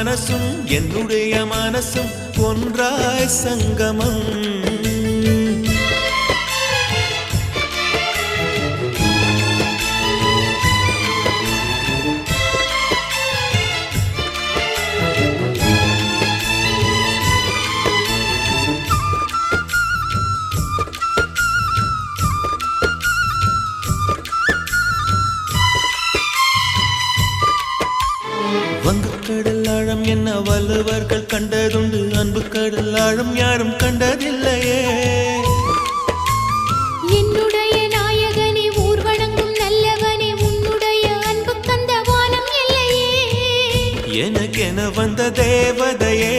மனசும் என்னுடைய மனசும் ஒன்றாய் சங்கமம். வங்கக்கடல் ஆழம் என்ன வள்ளுவர்கள் கண்டதுண்டு, அன்பு கடல் ஆழம் யாரும் கண்டதில்லையே. என்னுடைய நாயகனே ஊர்வணங்கும் நல்லவனே, உன்னுடைய அன்பு கந்த வானம் இல்லையே. எனக்கென வந்த தேவதையே